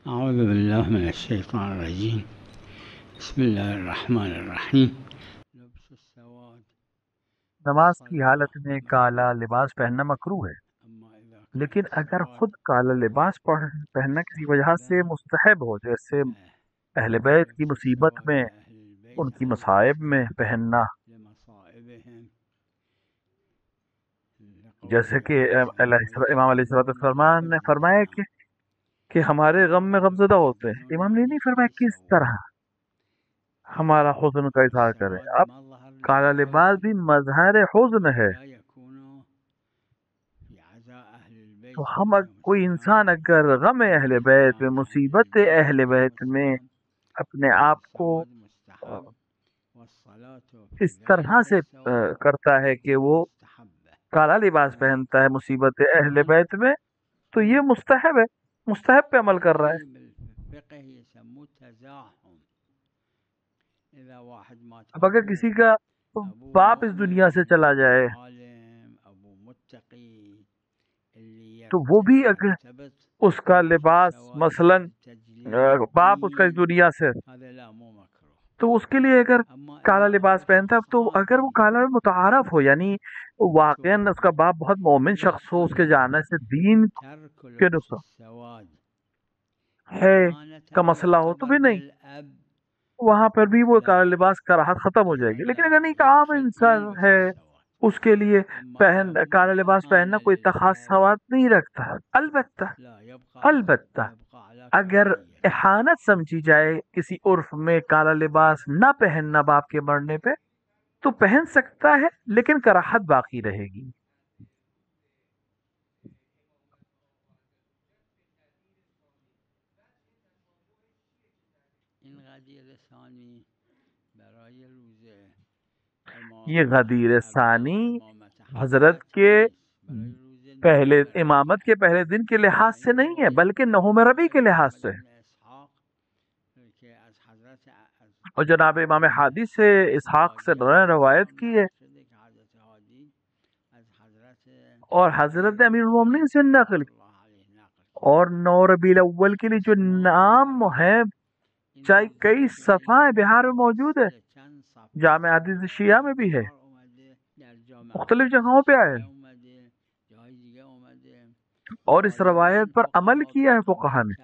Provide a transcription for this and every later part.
اعوذ باللہ من الشیطان الرجیم بسم اللہ الرحمن الرحیم لبس السواد نماز کی حالت میں کالا لباس پہننا مکروہ ہے، لیکن اگر خود کالا لباس پہننا کسی وجہ سے مستحب ہو، جیسے اہل بیت کی مصیبت میں، ان کی مصائب میں پہننا، جیسے کہ امام علیہ السلام نے فرمایا کہ ہمارے غم میں غمزدہ ہوتے ہیں، امام نے نہیں فرمایا کس طرح ہمارا حزن کا اظہار کریں۔ اب کالا لباس بھی مظہر حزن ہے، تو ہم کوئی انسان اگر غم اہل بیت میں، مصیبت اہل بیت میں اپنے آپ کو اس طرح سے کرتا ہے کہ وہ کالا لباس پہنتا ہے مصیبت اہل بیت میں، تو یہ مستحب ہے، مستحب پہ عمل کر رہا ہے۔ اب اگر کسی کا باپ اس دنیا سے چلا جائے تو وہ بھی اگر اس کا لباس مثلا باپ اس کا اس دنیا سے، تو اس کے لیے اگر کالا لباس پہنتا ہے، تو اگر وہ کالا متعارف ہو، یعنی واقعاً اس کا باپ بہت مومن شخص ہو، اس کے جانے سے دین کے نقصان ہے کا مسئلہ ہو، تو بھی نہیں، وہاں پر بھی وہ کالا لباس کراہت ختم ہو جائے گی۔ لیکن اگر نہیں کہ عام انسان ہے، اس کے لیے کالا لباس پہننا کوئی خاص ثواب نہیں رکھتا۔ البتہ اگر احانت سمجھی جائے کسی عرف میں کالا لباس نہ پہننا باپ کے مرنے پہ، تو پہن سکتا ہے، لیکن کراہت باقی رہے گی۔ یہ غدیر ثانی حضرت کے پہلے امامت کے پہلے دن کے لحاظ سے نہیں ہے، بلکہ نہوم ربیع کے لحاظ سے ہے۔ اور جناب امام حادی سے اسحاق سے روایت کی ہے، اور حضرت امیر المومنین سے نقل کی، اور 9 ربیع الاول کے لیے جو نام ہے، چاہے کئی صفحہ بہار میں موجود ہے، جامع حدیث شیعہ میں بھی ہے، مختلف جگہوں پہ آئے، اور اس روایت پر عمل کیا ہے فقہا نے،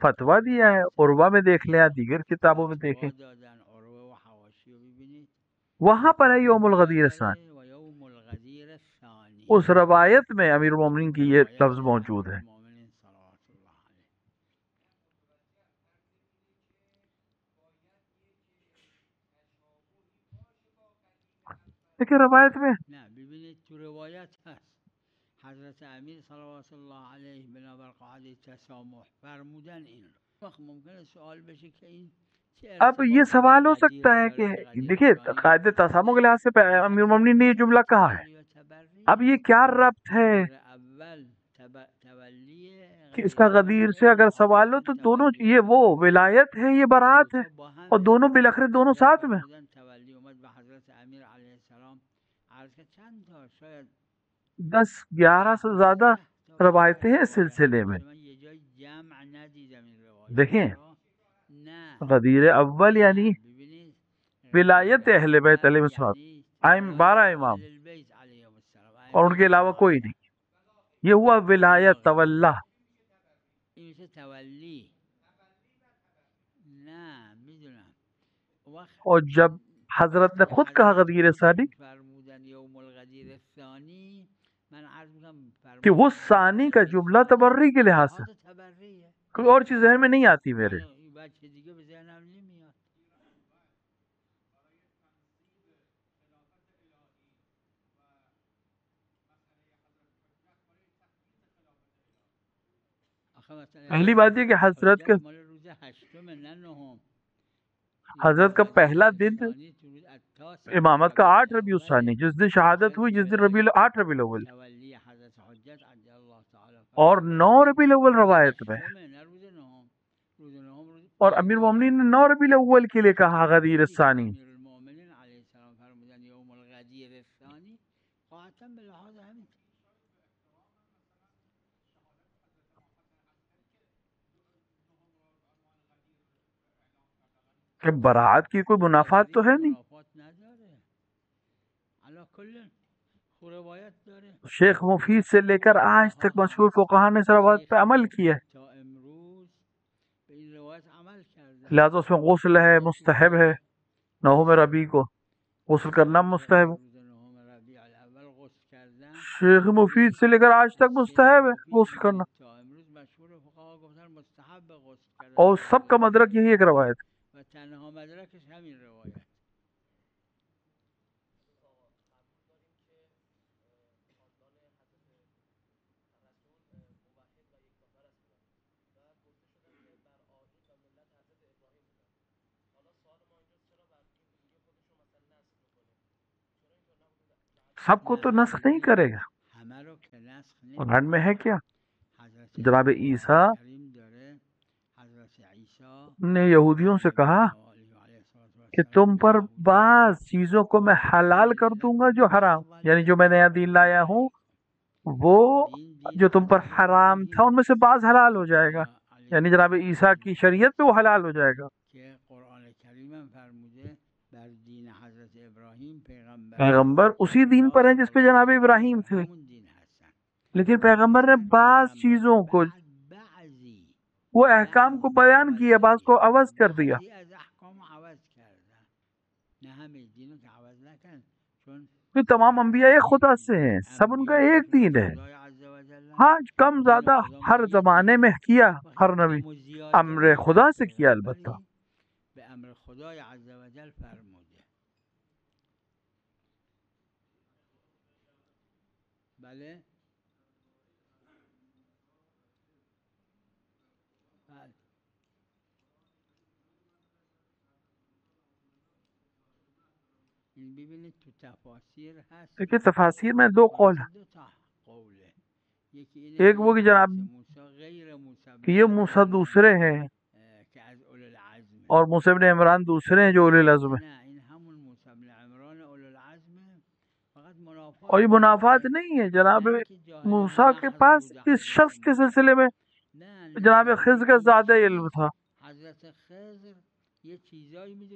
فتویٰ دیا ہے، عروہ میں دیکھ لیا، دیگر کتابوں میں دیکھیں، وہاں پر ہے یوم الغدیر ثانی۔ اس روایت میں امیر المومنین کی یہ لفظ موجود ہے۔ لیکن روایت میں حضرت امیر صلوات اللہ علیہ بنابر قاعده تسامح فرمودن این وقت ممکنه سوال بشه که این اب یہ سوال ہو سکتا ہے کہ دیکھیے قاعدہ تسامح کے لحاظ سے امیر المومنین نے یہ جملہ کہا ہے، اب یہ کیا ربط ہے کہ اس کا غدیر سے اگر سوال ہو تو دونوں، یہ وہ ولایت ہے، یہ برات ہے، اور دونوں بالاخره دونوں ساتھ میں۔ 10-11 سے زیادہ روایتیں ہیں اس سلسلے میں۔ دیکھیں غدیر اول یعنی ولایت اہل بیت علیہ السلام، 12 امام، اور ان کے علاوہ کوئی نہیں، یہ ہوا ولایت تولا۔ اور جب حضرت نے خود کہا غدیر ثانی، کہ وہ ثانی کا جملہ تبری کے لحاظ سے، کوئی اور چیز ذہن میں نہیں آتی میرے۔ پہلی بات یہ کہ حضرت کا پہلا دن امامت کا 8 ربیع الثانی، جس دن شہادت ہوئی، جس دن 8 ربیع الاول، اور 9 ربیع الاول روایت میں، اور امیر المومنین نے 9 ربیع الاول کے لیے کہا غدیر ثانی۔ کہ براعت کی کوئی منافات تو ہے نہیں. شیخ مفید سے لے کر آج تک مشہور فقہاء نے اس روایت پہ عمل کیا ہے، لہذا اس میں غسل ہے، مستحب ہے. نوم ربیع کو غسل کرنا مستحب ہے. شیخ مفید سے لے کر آج تک مستحب ہے غسل کرنا، اور سب کا مدرک یہی ایک روایت ہے. سب کو تو نسخ نہیں کرے گا. قرآن میں ہے کیا؟ جناب عیسیٰ نے یہودیوں سے کہا کہ تم پر بعض چیزوں کو میں حلال کر دوں گا جو حرام، یعنی جو میں نیا دین لایا ہوں وہ جو تم پر حرام تھا ان میں سے بعض حلال ہو جائے گا، یعنی جناب عیسیٰ کی شریعت پہ وہ حلال ہو جائے گا. پیغمبر اسی دین پر ہیں جس پہ جناب ابراہیم تھے، لیکن پیغمبر نے بعض چیزوں کو، وہ احکام کو بیان کیا، بعض کو عوض کر دیا. یہ تمام انبیاء خدا سے ہیں، سب ان کا ایک دین ہے. ہاں کم زیادہ ہر زمانے میں کیا ہر نبی، امر خدا سے کیا البتہ. دیکھیے تفاسیر میں دو قول ہیں. ایک وہ کہ جناب کہ یہ موسیٰ دوسرے ہیں اور موسیٰ ابن عمران دوسرے ہیں جو اولو العزم ہیں، اور یہ منافات نہیں ہے. جناب موسیٰ کے پاس اس شخص کے سلسلے میں جناب خضر کا زیادہ علم تھا،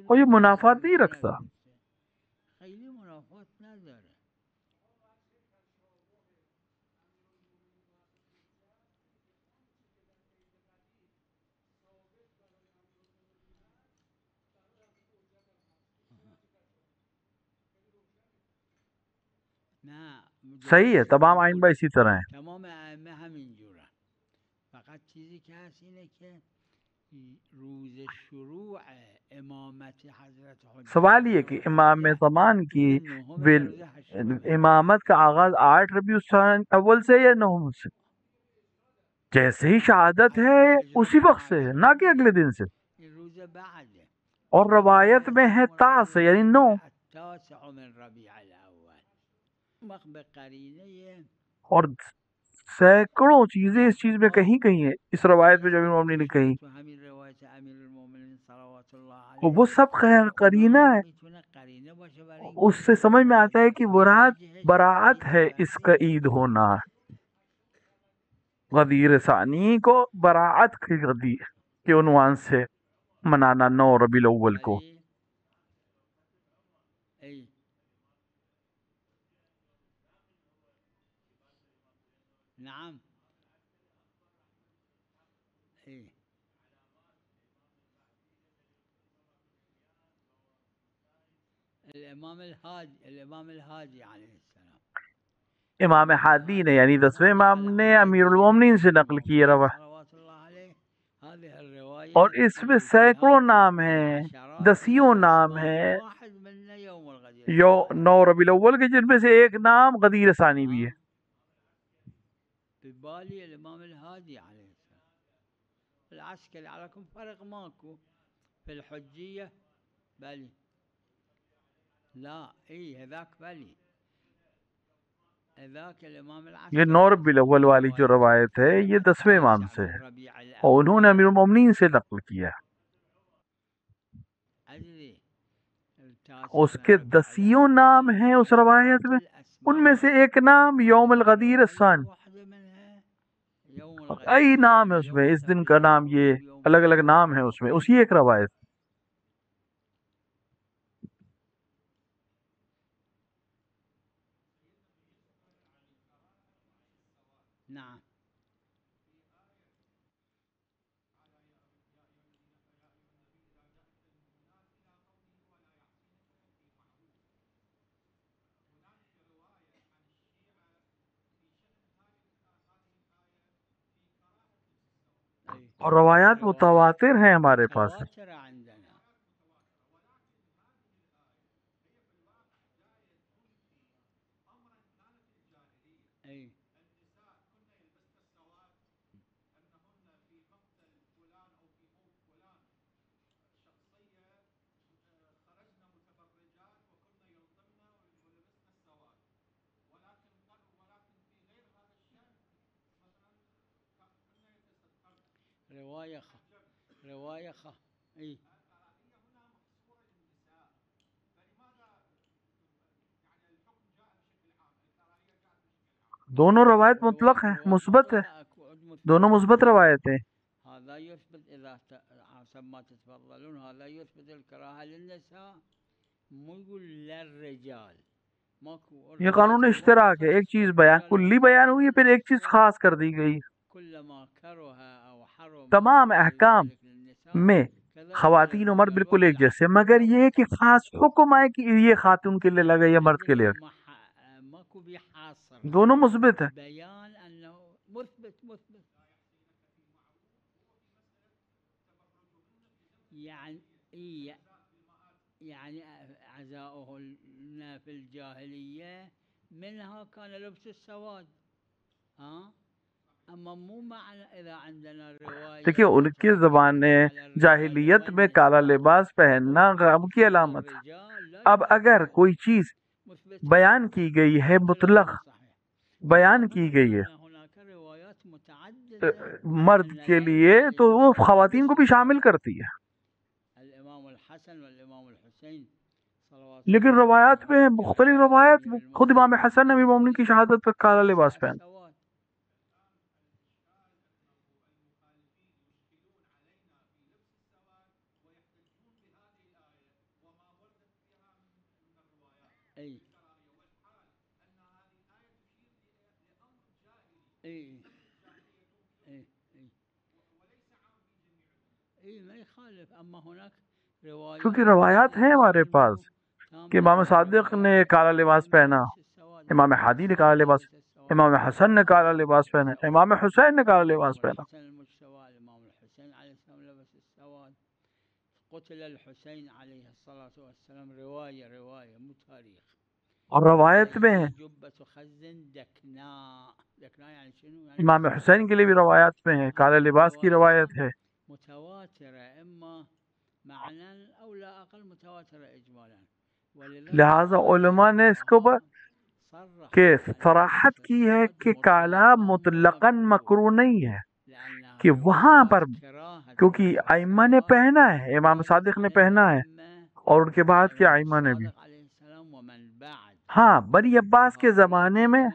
اور یہ منافات نہیں رکھتا. صحیح ہے، تمام ائمہ اسی طرح ہیں. تمام ائمه همینجورن، فقط چیزی که هست اینه که روز شروع امامت حضرت سوال یہ کہ امام زمان کی امامت کا آغاز 8 ربیع الاول سے یا 9 سے؟ جیسے ہی شہادت ہے اسی وقت سے، نہ کہ اگلے دن سے. اور روایت میں ہے تا سے، یعنی 9. اور سینکڑوں چیزیں اس چیز میں کہیں ہیں، اس روایت میں جو امیر المومنین نے کہیں، وہ سب خیر قرینہ ہے. اس سے سمجھ میں آتا ہے کہ مراد براعت ہے، اس کا عید ہونا. غدیر ثانی کو براعت کے عنوان سے منانا 9 ربیع الاول کو. نعم الامام الحادی علیہ السلام، امام حادی نے یعنی 10ویں امام نے امیر المومنین سے نقل کی روایت، اور اس میں سینکڑوں نام ہیں، دسیوں نام ہیں 9 ربیع الاول کے، جن میں سے ایک نام غدیر ثانی بھی ہے. بالي الامام الهادي عليه السلام العسكري عليكم فرق ماكو في الحجية بالي لا هذاك بالي هذاك الامام العسكري. یہ 9 ربیع الاول والی جو روایت ہے یہ 10ویں امام سے ہے، اور انہوں نے امیر المومنین سے نقل کیا. اس کے دسیوں نام ہیں اس روایت میں، ان میں سے ایک نام یوم الغدیر الثانی. کئی نام ہے اس میں، اس دن کا نام، یہ الگ الگ نام ہے اس میں، اسی ایک روایت. اور روایات متواتر ہیں ہمارے پاس. متواتر عندنا. اي رواية اي دونوں روایت مطلق ہیں، مثبت ہے، دونوں مثبت روایت ہیں. هذا يثبت اذا حسب ما تتفضلون، هذا يثبت الكراهة للنساء، مو يقول للرجال. یہ قانون اشتراک ہے، ایک چیز بیان کلی بیان ہوئی ہے، پھر ایک چیز خاص کر دی گئی. تمام احکام میں خواتین و مرد بالکل ایک جیسے، مگر یہ کہ خاص حکم آئے کہ یہ خاتون کے لیے لگا یا مرد کے لیے. دونوں مثبت ہے. بیان انه مثبت يعني عزاؤهن في الجاهلية منها كان لبس السواد. اما مو معنى اذا عندنا رواية. دیکھیے ان کی زبان جاہلیت میں کالا لباس پہننا غم کی علامت. اب اگر کوئی چیز بیان کی گئی ہے، مطلق بیان کی گئی ہے مرد کے لیے، تو وہ خواتین کو بھی شامل کرتی ہے. لیکن روایات میں مختلف روایات میں خود امام حسن نبی مومن کی شہادت پر کالا لباس پہن. کیونکہ روایات ہیں ہمارے پاس کہ امام صادق نے کالا لباس پہنا، امام ہادی نے کالا لباس، امام حسن نے کالا لباس پہنا، امام حسین نے کالا لباس پہنا. قتل الحسين عليه الصلاة والسلام رواية مو تاريخ. اور روایت میں امام حسین کے لیے بھی روایات میں ہے، کالے لباس کی روایت ہے. لہذا علماء نے اس کو کہ صراحت کی ہے کہ کالا مطلقاً مکروہ نہیں ہے، کہ وہاں پر کیونکہ ائمہ نے پہنا ہے، امام صادق نے پہنا ہے اور ان کے بعد کے ائمہ نے بھی. ہاں، بنی عباس کے زمانے میں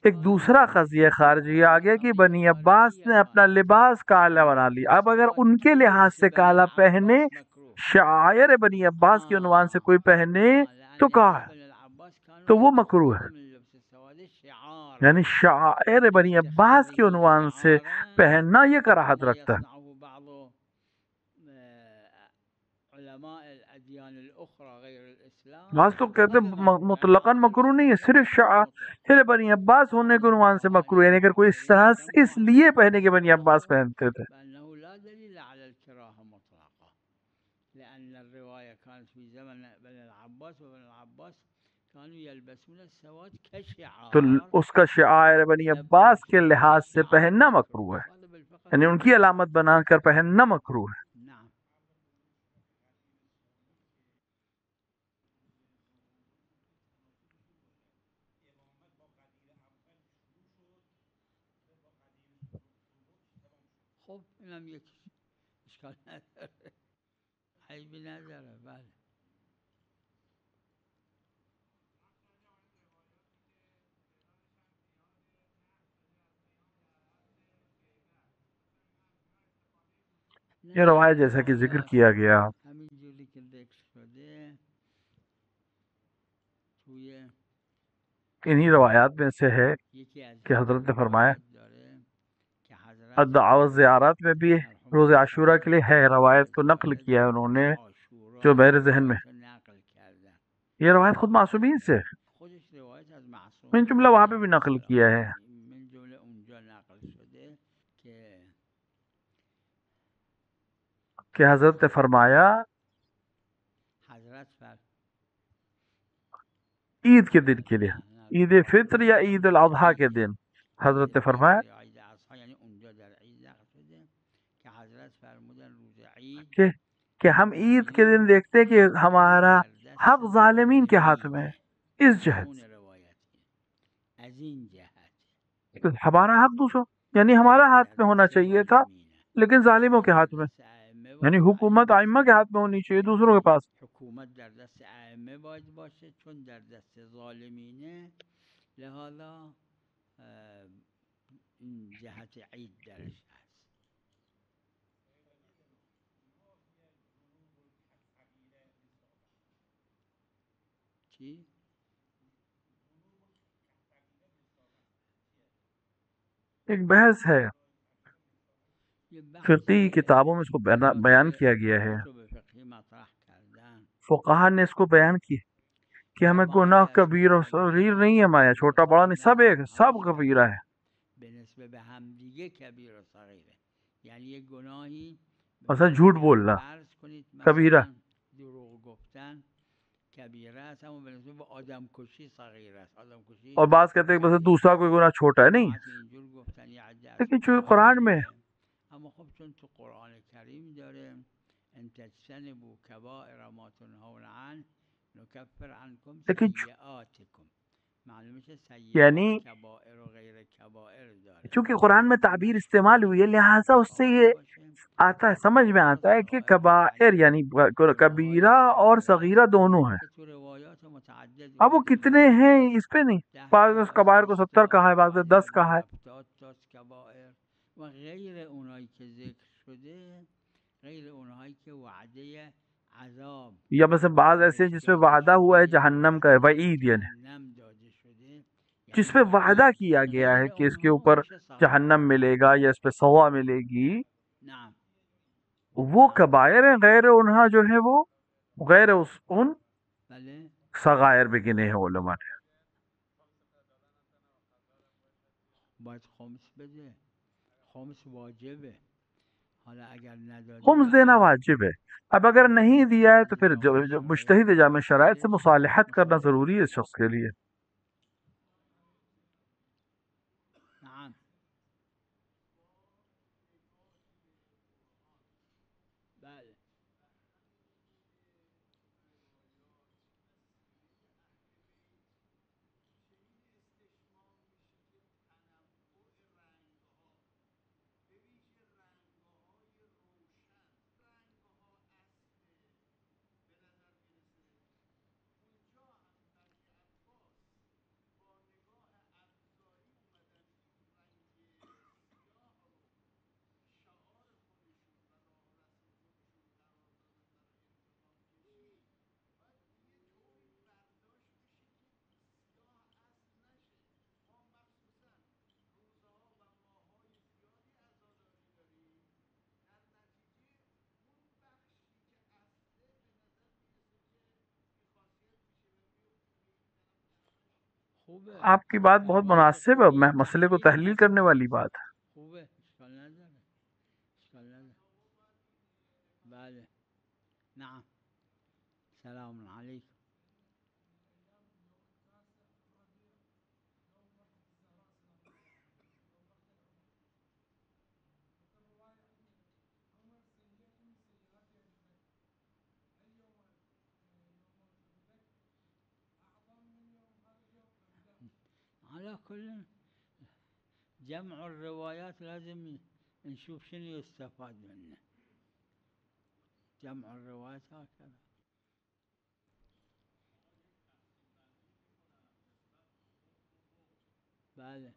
ایک دوسرا قضیہ خارجی آ گیا کہ بنی عباس نے اپنا لباس کالا بنا لیا. اب اگر ان کے لحاظ سے کالا پہنے، شعائر بنی عباس کے عنوان سے کوئی پہنے تو کہا ہے تو وہ مکروہ ہے. یعنی شعائر بنی عباس کے عنوان سے پہننا یہ کراہت رکھتا ہے. بعض تو کہتے ہیں مطلقاً مکروہ نہیں ہے، صرف شعائر بنی عباس ہونے کے عنوان سے مکروہ ہے. یعنی اگر کوئی احساس اس لیے پہنے کے بنی عباس پہنتے تھے. تو اس کا شعائر بنی عباس کے لحاظ سے پہننا مکروہ ہے، یعنی ان کی علامت بنا کر پہننا مکروہ ہے. خب اینم یک اشکال نداره، عیبی نداره. بله یہ روایت جیسا کہ ذکر کیا گیا همین جوری که ذکر شده توی انہی روایات میں سے ہے کہ حضرت نے فرمایا الدعوت زیارات میں بھی روز عاشورہ کے لیے ہے. روایت کو نقل کیا ہے انہوں نے جو میرے ذہن میں. یہ روایت خود معصومین سے من جملہ وہاں پہ بھی نقل کیا ہے. کہ حضرت نے فرمایا عید کے دن کے لیے، عید فطر یا عید الاضحیٰ کے دن، حضرت نے فرمایا کہ ہم عید کے دن دیکھتے ہیں کہ ہمارا حق ظالمین کے ہاتھ میں ہے، اس جہت ہمارا حق دوسروں، یعنی ہمارا ہاتھ میں ہونا چاہیے تھا لیکن ظالموں کے ہاتھ میں، یعنی حکومت ائمہ کے ہاتھ میں ہونی چاہیے، دوسروں کے پاس. حکومت در دست ائمه باید باشه، چون در دست ظالمینه لہذا این جهت عید درش هست. چی؟ ایک بحث ہے فقہی کتابوں میں اس کو بیان کیا گیا ہے، فقہا نے اس کو بیان کی کہ ہمیں گناہ کبیر و صغیر نہیں ہے، ہمارا چھوٹا بڑا نہیں، سب ایک، سب کبیرہ ہے. مثلا جھوٹ بولنا کبیرہ، اور بعض کہتے ہیں کہ بس دوسرا کوئی گناہ چھوٹا ہے، نہیں، لیکن جو قرآن میں اما خب چون تو قرآن کریم داره ان تجتنبوا کبائر ما تنهون عنه نکفر عنکم سیئاتکم، معلومه که سیئات کبائر و غیر کبائر داره، چونکہ قرآن میں تعبیر استعمال ہوئی ہے لہٰذا اس سے یہ آتا ہے، سمجھ میں آتا ہے کہ کبائر یعنی کبیرہ اور صغیرہ دونوں ہیں. اب وہ کتنے ہیں اس پہ نہیں، بعض کبائر کو 70 کہا ہے، بعض 10 کہا ہے. و غیر اونایی که ذکر شده، غیر اونایی که وعده عذاب یا مثلا بعض ایسے جس میں وعدہ ہوا ہے جہنم کا ہے، وعید یعنی جس پہ وعدہ کیا گیا ہے کہ اس کے اوپر جہنم ملے گا یا اس پہ سوا ملے گی، وہ کبائر ہیں. غیر انہا جو ہے وہ غیر ان صغائر میں گنے ہیں علماء نے. باید خمس بده، خمس واجبه، حالا اگر نداده خمس دینا واجب ہے. اب اگر نہیں دیا ہے تو پھر مجتہد جامع شرائط سے مصالحت کرنا ضروری ہے اس شخص کے لیے. نعم. بله. آپ کی بات بہت مناسب ہے، مسئلے کو تحلیل کرنے والی بات ہے. خوبه، اشکال نداره، اشکال نداره. بله. نعم. سلام علیکم. على كل جمع الروايات لازم نشوف شنو يستفاد منه، جمع الروايات هكذا. بله.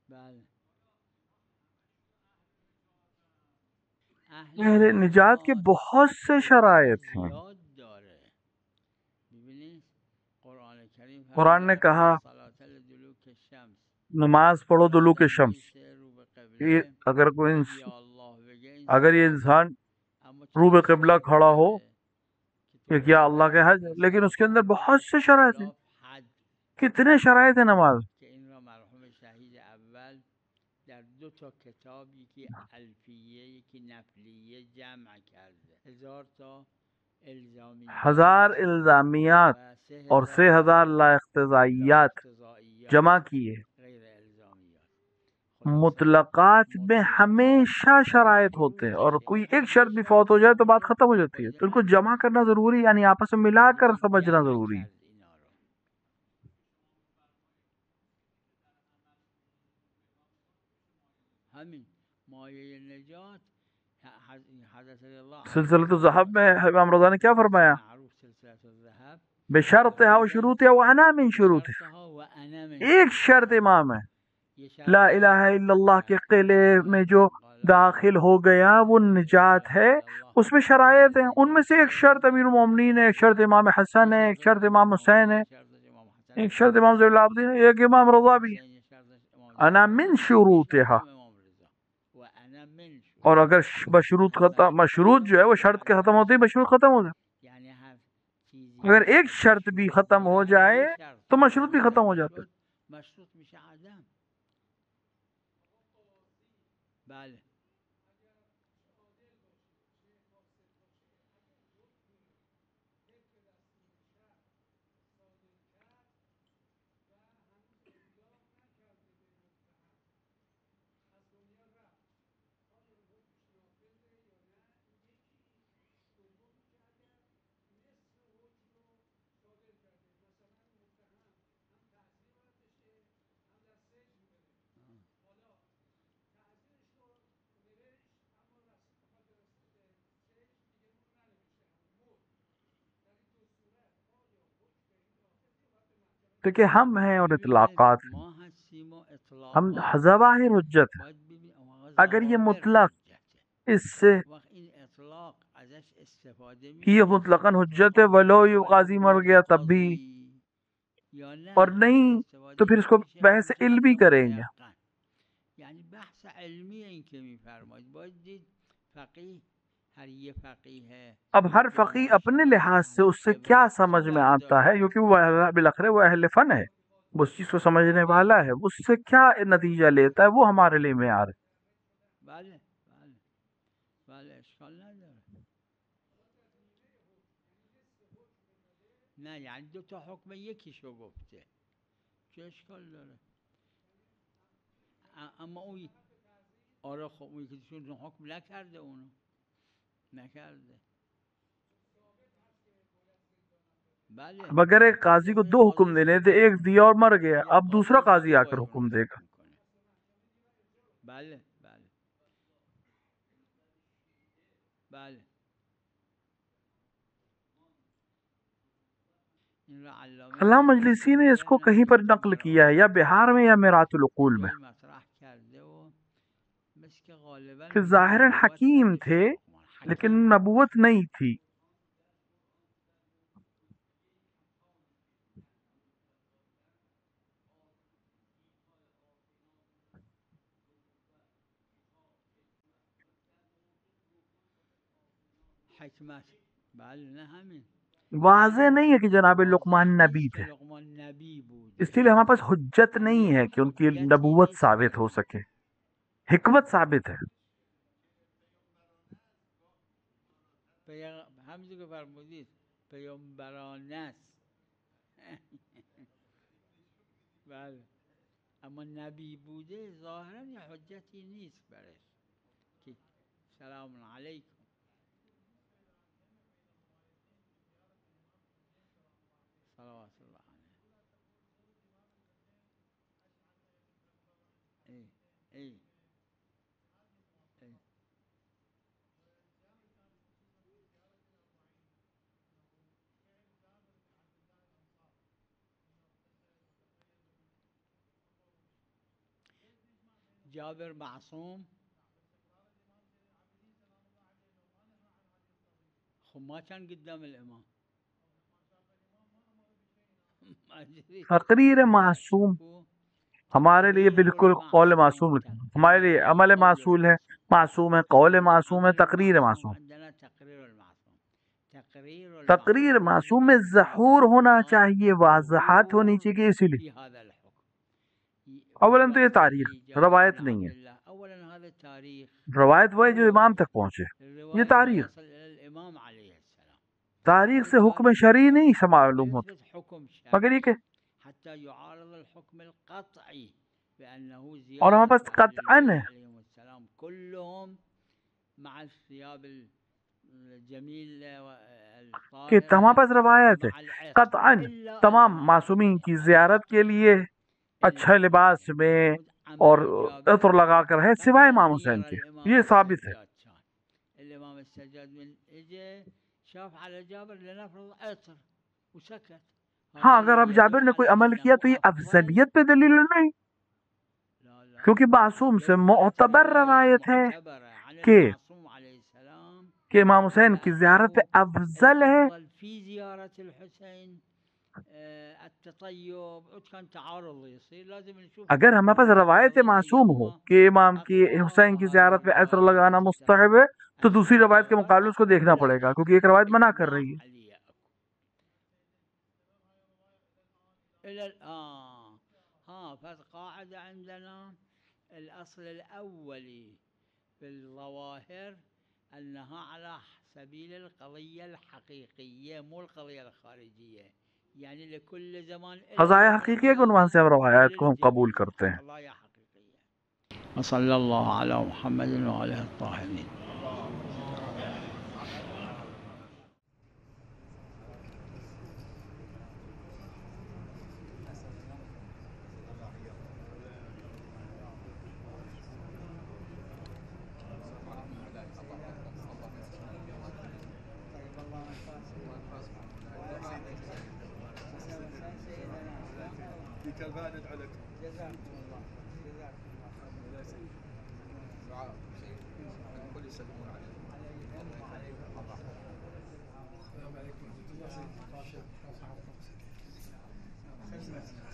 بله. اہل نجات کے بہت سے شرائط ہیں. یاد داره. ببینید قرآن کریم قرآن نے کہا نماز پڑھو دلوک شمس. اگر اگر یہ انسان روبے قبلہ کھڑا ہو کہ کیا اللہ کے حج، لیکن اس کے اندر بہت سے شرائط ہیں. کتنے شرائط ہیں نماز. ہزار الزامیات اور 6000 لا اقتضائیات جمع کیے. مطلقات میں ہمیشہ شرائط ہوتے ہیں، اور کوئی ایک شرط بھی فوت ہو جائے تو بات ختم ہو جاتی ہے. تو ان کو جمع کرنا ضروری، یعنی آپس میں ملا کر سمجھنا ضروری ہے. سلسلۃ الذہب میں امام رضا نے کیا فرمایا؟ بشرطها و شروطها وانا من شروطها. ایک شرط امام ہے، لا الہ الا اللہ کے قلعے میں جو داخل ہو گیا وہ نجات ہے. اس میں شرائط ہیں، ان میں سے ایک شرط امیر المومنین ہے، ایک شرط امام حسن ہے، ایک شرط امام حسین ہے، ایک شرط امام زین العابدین ہے، ایک امام رضا بھی ہے. انا من شروطها. اور اگر مشروط ختم، مشروط جو ہے وہ شرط کے ختم ہوتے ہی مشروط ختم ہو جائے. اگر ایک شرط بھی ختم ہو جائے تو مشروط بھی ختم ہو جاتا ہے. دیکھیں ہم ہیں اور اطلاقات ہیں. ہم ظواہر حجت ہیں. اگر یہ مطلق اس سے یہ مطلقاً حجت ہے، ولو یہ قاضی مر گیا تب بھی، اور نہیں تو پھر اس کو بحث علمی کریں گے. یعنی بحث علمی ہے کہ میفرماید باید دید فقیه ہر یہ فقیه ہے. اب ہر فقی اپنے لحاظ سے اس سے کیا سمجھ میں آتا ہے، کیونکہ وہ بالاخره وہ اہل فن ہے، وہ اس چیز کو سمجھنے والا ہے، اس سے کیا نتیجہ لیتا ہے وہ ہمارے لیے معیار ہے. بله بله بله اشکال نداره. نه یعنی دو تا حکم یکیشو گفته، چه اشکال داره؟ اما اون آره خب اون که چون حکم نکرده، اونو نکرده. اب اگر ایک قاضی کو 2 حکم دینے تھے، ایک دیا اور مر گیا، اب دوسرا قاضی آ کر حکم دے گا. بله بله بله. علامہ مجلسی نے اس کو کہیں پر نقل کیا ہے، یا بہار میں یا میرات العقول میں، کہ ظاہراً حکیم تھے لیکن نبوت نہیں تھی. واضح نہیں ہے کہ جناب لقمان نبی تھے، اس لیے ہمارے پاس حجت نہیں ہے کہ ان کی نبوت ثابت ہو سکے. حکمت ثابت ہے. همونجور که فرمودید پیامبرانه است. بله اما نبی بوده ظاهرا یه حجتی نیست برش که سلام علیکم. صلوات الله علیه. ای ای ای جابر معصوم. خب ما كان قدام الإمام. تقریر معصوم ہمارے لیے بالکل قول معصوم، ہمارے لیے عمل معصوم ہے، قول معصوم ہے، تقریر معصوم. تقریر معصوم میں ظہور ہونا چاہیے، واضحات ہونی چاہیے. اسی لیے اولاً تو یہ تاریخ روایت نہیں ہے، روایت وہ ہے جو امام تک پہنچے. یہ تاریخ سے حکم شرعی نہیں معلوم ہوتا، مگر یہ کہ اور ہمارے پاس قطعاً ہے کہ ہمارے پاس روایت ہے قطعاً تمام معصومین کی زیارت کے لیے اچھا لباس میں اور عطر لگا کر ہے، سوائے امام حسین کے. یہ ثابت ہے. ہاں اگر اب جابر نے کوئی عمل کیا تو یہ افضلیت پہ دلیل نہیں، کیونکہ معصوم سے معتبر روایت ہے کہ امام حسین کی زیارت پہ افضل ہے. اگر ہمارے پاس روایت معصوم ہو کہ امام کی حسین کی زیارت پہ عطر لگانا مستحب ہے تو دوسری روایت کے مقابلے اس کو دیکھنا پڑے گا، کیونکہ ایک روایت منع کر رہی ہے. فالقاعدة عندنا الأصل الأولي في الظواهر أنها على سبيل القضية الحقيقية مو القضية الخارجية، يعني لكل زمان قضايا حقیقیہ کے عنوان سے ہم روایات کو ہم قبول کرتے ہیں. وصلی اللہ علی محمد وعلى الطاہرین. البارد عليك جزاكم الله دعاء كل يسلمون عليك. السلام عليكم ورحمة الله وبركاته.